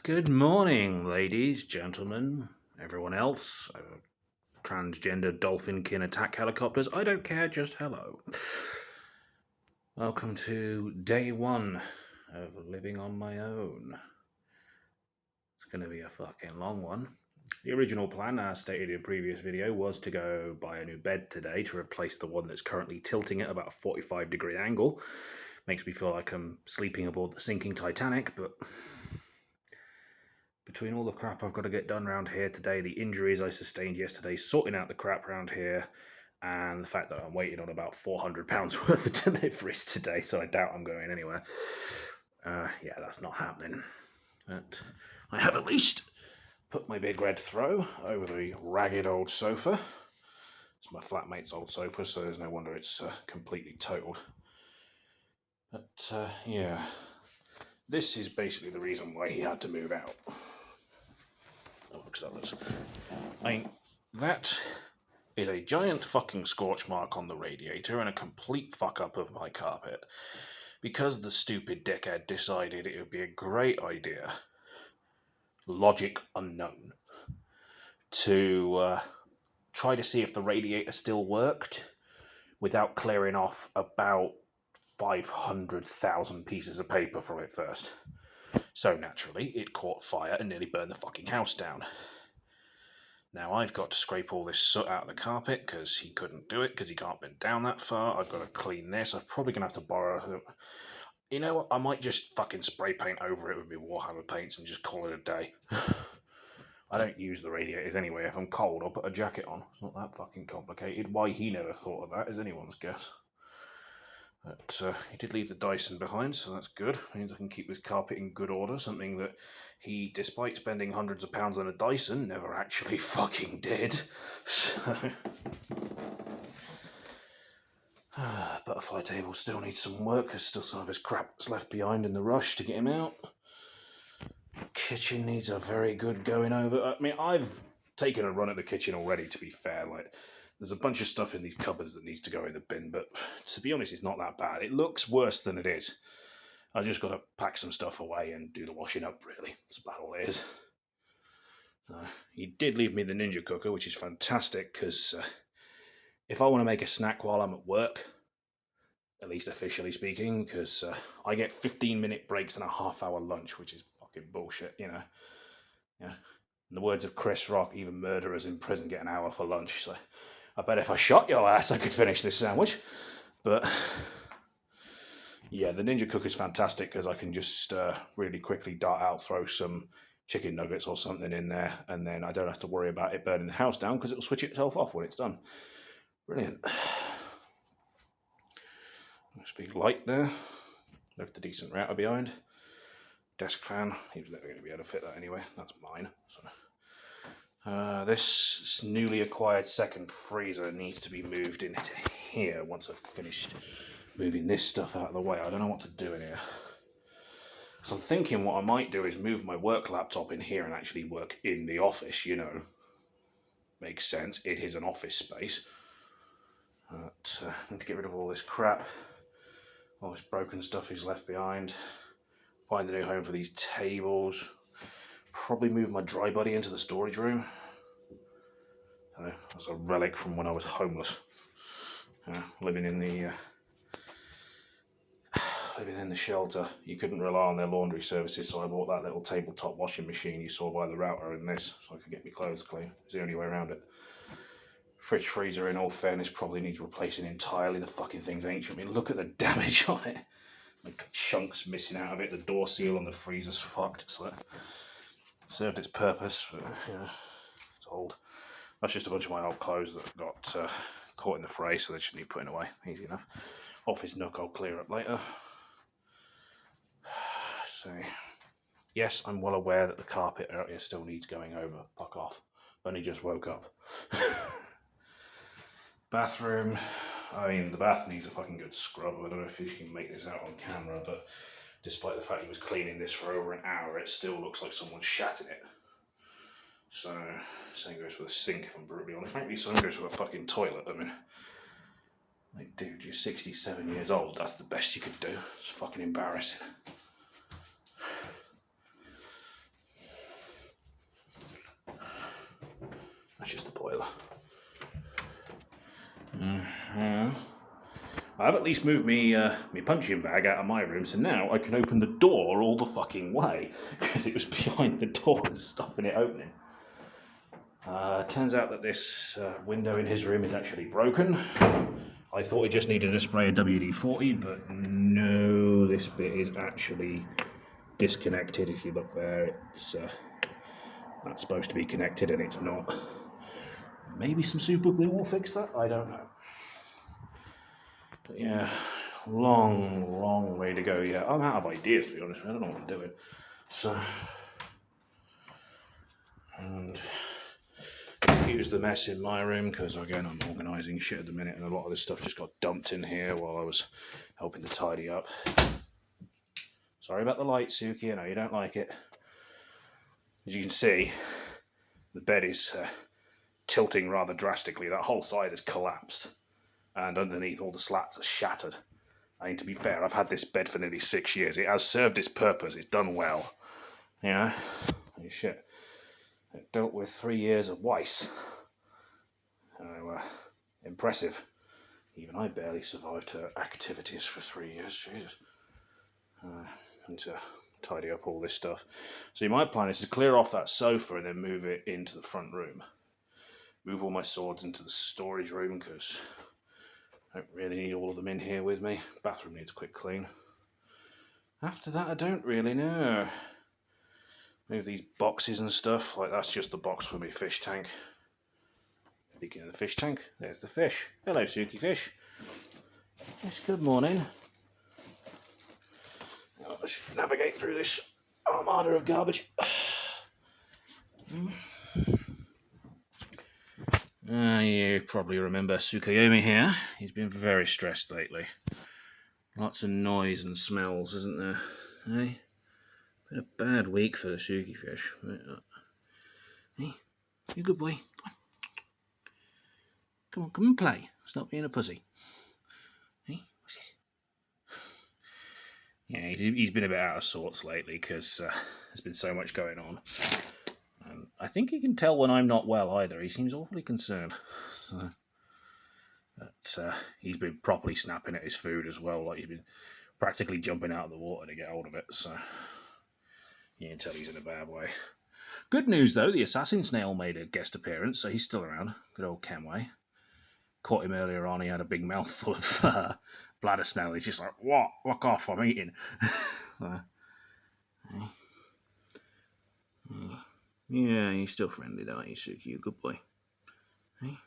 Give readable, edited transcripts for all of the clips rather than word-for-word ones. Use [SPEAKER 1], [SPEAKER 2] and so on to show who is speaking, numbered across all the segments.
[SPEAKER 1] Good morning, ladies, gentlemen, everyone else. Transgender dolphin kin attack helicopters. I don't care, just hello. Welcome to day one of living on my own. It's going to be a fucking long one. The original plan, as stated in a previous video, was to go buy a new bed today to replace the one that's currently tilting at about a 45-degree angle. Makes me feel like I'm sleeping aboard the sinking Titanic, but between all the crap I've got to get done around here today, the injuries I sustained yesterday, sorting out the crap around here, and the fact that I'm waiting on about £400 worth of deliveries today, so I doubt I'm going anywhere. Yeah, that's not happening. But I have at least put my big red throw over the ragged old sofa. It's my flatmate's old sofa, so there's no wonder it's completely totaled. But yeah, this is basically the reason why he had to move out. That is a giant fucking scorch mark on the radiator and a complete fuck up of my carpet. Because the stupid dickhead decided it would be a great idea, logic unknown, to try to see if the radiator still worked without clearing off about 500,000 pieces of paper from it first. So naturally, it caught fire and nearly burned the fucking house down. Now I've got to scrape all this soot out of the carpet because he couldn't do it because he can't bend down that far. I've got to clean this. I'm probably going to have to borrow... You know what? I might just fucking spray paint over it with my Warhammer paints and just call it a day. I don't use the radiators anyway. If I'm cold, I'll put a jacket on. It's not that fucking complicated. Why he never thought of that is anyone's guess. But he did leave the Dyson behind, so that's good. It means I can keep this carpet in good order, something that he, despite spending hundreds of pounds on a Dyson, never actually fucking did. So... Butterfly table still needs some work. There's still some of his crap that's left behind in the rush to get him out. Kitchen needs a very good going over. I mean, I've taken a run at the kitchen already, to be fair. Like, there's a bunch of stuff in these cupboards that needs to go in the bin, but to be honest, it's not that bad. It looks worse than it is. I've just got to pack some stuff away and do the washing up, really. That's about all it is. He did leave me the Ninja cooker, which is fantastic, because if I want to make a snack while I'm at work, at least officially speaking, because I get 15-minute breaks and a half-hour lunch, which is fucking bullshit, you know. Yeah. In the words of Chris Rock, even murderers in prison get an hour for lunch, so I bet if I shot your ass, I could finish this sandwich. But yeah, the Ninja cooker is fantastic because I can just really quickly dart out, throw some chicken nuggets or something in there, and then I don't have to worry about it burning the house down because it'll switch itself off when it's done. Brilliant. Nice big light there. Left a decent router behind. Desk fan. He was never going to be able to fit that anyway. That's mine. So, this newly acquired second freezer needs to be moved into here once I've finished moving this stuff out of the way. I don't know what to do in here. So I'm thinking what I might do is move my work laptop in here and actually work in the office, you know. Makes sense. It is an office space. But I need to get rid of all this crap. All this broken stuff is left behind. Find a new home for these tables. Probably move my dry body into the storage room. That's a relic from when I was homeless. Living in the shelter. You couldn't rely on their laundry services, so I bought that little tabletop washing machine you saw by the router in this, so I could get my clothes clean. It's the only way around it. Fridge freezer, in all fairness, probably needs replacing entirely. The fucking thing's ancient. I mean, look at the damage on it. Like chunks missing out of it. The door seal on the freezer's fucked. It's like, served its purpose, but yeah, it's old. That's just a bunch of my old clothes that got caught in the fray, so they should need putting away. Easy enough. Office nook I'll clear up later. So, yes, I'm well aware that the carpet area still needs going over. Fuck off. Only just woke up. Bathroom. I mean, the bath needs a fucking good scrub. I don't know if you can make this out on camera, but despite the fact he was cleaning this for over an hour, it still looks like someone shat in it. So, same goes for the sink, if I'm brutally honest. Frankly, same goes for the fucking toilet. I mean, like, dude, you're 67 years old. That's the best you could do. It's fucking embarrassing. it's just the boiler. I've at least moved me punching bag out of my room, so now I can open the door all the fucking way, because it was behind the door and stopping it opening. Turns out that this window in his room is actually broken. I thought he just needed to spray a WD-40, but no, this bit is actually disconnected. If you look there, it's that's supposed to be connected and it's not. Maybe some super glue will fix that, I don't know. But yeah, long way to go yet. I'm out of ideas, to be honest. I don't know what I'm doing. So, and excuse the mess in my room, because again I'm organising shit at the minute and a lot of this stuff just got dumped in here while I was helping to tidy up. Sorry about the light, Suki, I know you don't like it. As you can see, the bed is tilting rather drastically. That whole side has collapsed and underneath all the slats are shattered. I mean, to be fair, I've had this bed for nearly 6 years. It has served its purpose, it's done well. You know? Holy shit. It dealt with 3 years of Weiss. Impressive. Even I barely survived her activities for 3 years. Jesus. And to tidy up all this stuff. See, my plan is to clear off that sofa and then move it into the front room. Move all my swords into the storage room, because I don't really need all of them in here with me. Bathroom needs a quick clean. After that, I don't really know. Move these boxes and stuff, like that's just the box for my fish tank. Speaking of the fish tank, there's the fish. Hello, Suki fish. Yes, good morning. I should navigate through this armada of garbage. You probably remember Tsukoiyomi here. He's been very stressed lately. Lots of noise and smells, isn't there? Eh? Been a bad week for the Suki fish. Hey, you good boy. Come and play. Stop being a pussy. Hey, what's this? Yeah, he's been a bit out of sorts lately because there's been so much going on. And I think he can tell when I'm not well either. He seems awfully concerned. So, but he's been properly snapping at his food as well. Like, he's been practically jumping out of the water to get hold of it. So you can tell he's in a bad way. Good news though, the assassin snail made a guest appearance, so he's still around. Good old Kenway. Caught him earlier on. He had a big mouthful of bladder snail. He's just like, what? Walk off, I'm eating. Yeah, you're still friendly, aren't you, Suki? You're a good boy. Hey?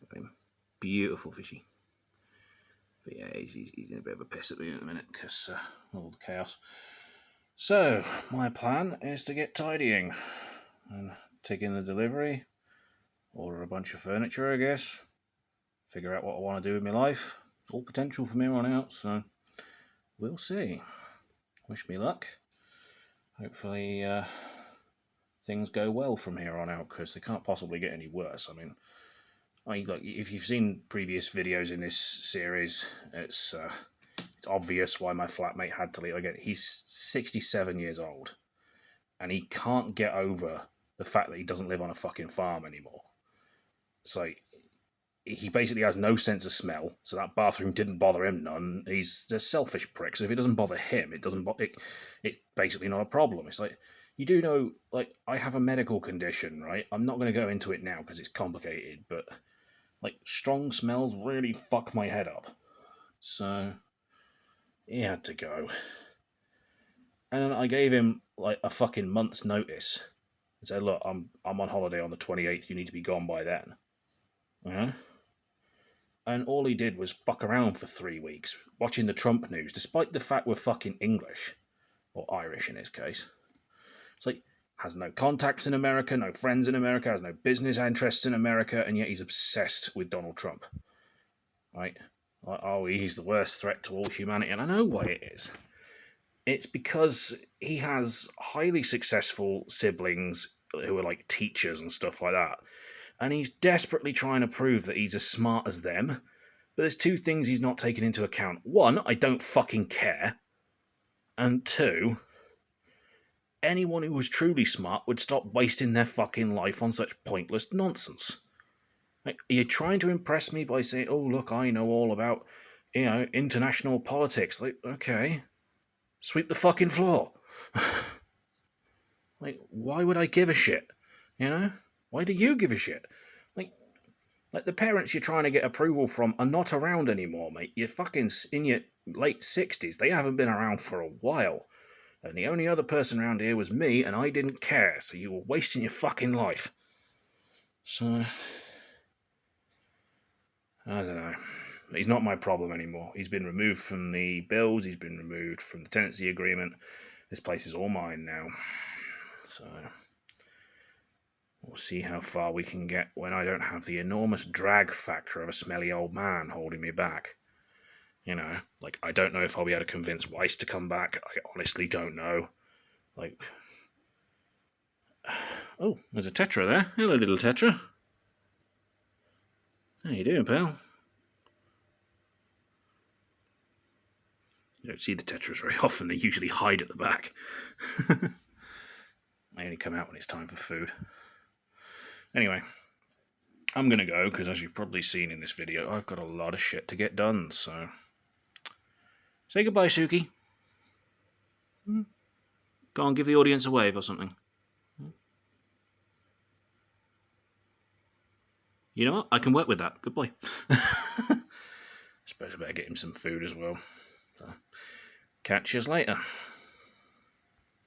[SPEAKER 1] Look at him. Beautiful fishy. But yeah, he's in a bit of a piss at the minute because all the chaos. So, my plan is to get tidying and take in the delivery, order a bunch of furniture, I guess, figure out what I want to do with my life. It's all potential from here on out, so we'll see. Wish me luck. Hopefully things go well from here on out, because they can't possibly get any worse. I mean, like, if you've seen previous videos in this series, it's obvious why my flatmate had to leave. Again, he's 67 years old, and he can't get over the fact that he doesn't live on a fucking farm anymore. It's like, he basically has no sense of smell, so that bathroom didn't bother him none. He's a selfish prick, so if it doesn't bother him, it's basically not a problem. It's like, you do know, like, I have a medical condition, right? I'm not going to go into it now because it's complicated, but, like, strong smells really fuck my head up. So he had to go. And then I gave him, like, a fucking month's notice. I said, look, I'm on holiday on the 28th, you need to be gone by then. Yeah? And all he did was fuck around for 3 weeks, watching the Trump news, despite the fact we're fucking English. Or Irish in his case. It's like, has no contacts in America, no friends in America, has no business interests in America, and yet he's obsessed with Donald Trump. Right? Like, oh, he's the worst threat to all humanity, and I know why it is. It's because he has highly successful siblings who are like teachers and stuff like that. And he's desperately trying to prove that he's as smart as them. But there's two things he's not taken into account. One, I don't fucking care. And two, anyone who was truly smart would stop wasting their fucking life on such pointless nonsense. Like, are you trying to impress me by saying, oh, look, I know all about, international politics? Like, okay, sweep the fucking floor. Like, why would I give a shit? Why do you give a shit? Like, the parents you're trying to get approval from are not around anymore, mate. You're fucking in your late 60s. They haven't been around for a while. And the only other person around here was me, and I didn't care, so you were wasting your fucking life. So, I don't know. He's not my problem anymore. He's been removed from the bills, he's been removed from the tenancy agreement. This place is all mine now. So, we'll see how far we can get when I don't have the enormous drag factor of a smelly old man holding me back. I don't know if I'll be able to convince Weiss to come back. I honestly don't know. Oh, there's a Tetra there. Hello, little Tetra. How you doing, pal? You don't see the Tetras very often. They usually hide at the back. They only come out when it's time for food. Anyway, I'm going to go, because as you've probably seen in this video, I've got a lot of shit to get done, so... Say goodbye, Suki. Go on, give the audience a wave or something. You know what? I can work with that. Good boy. I suppose I better get him some food as well. So, catch you later.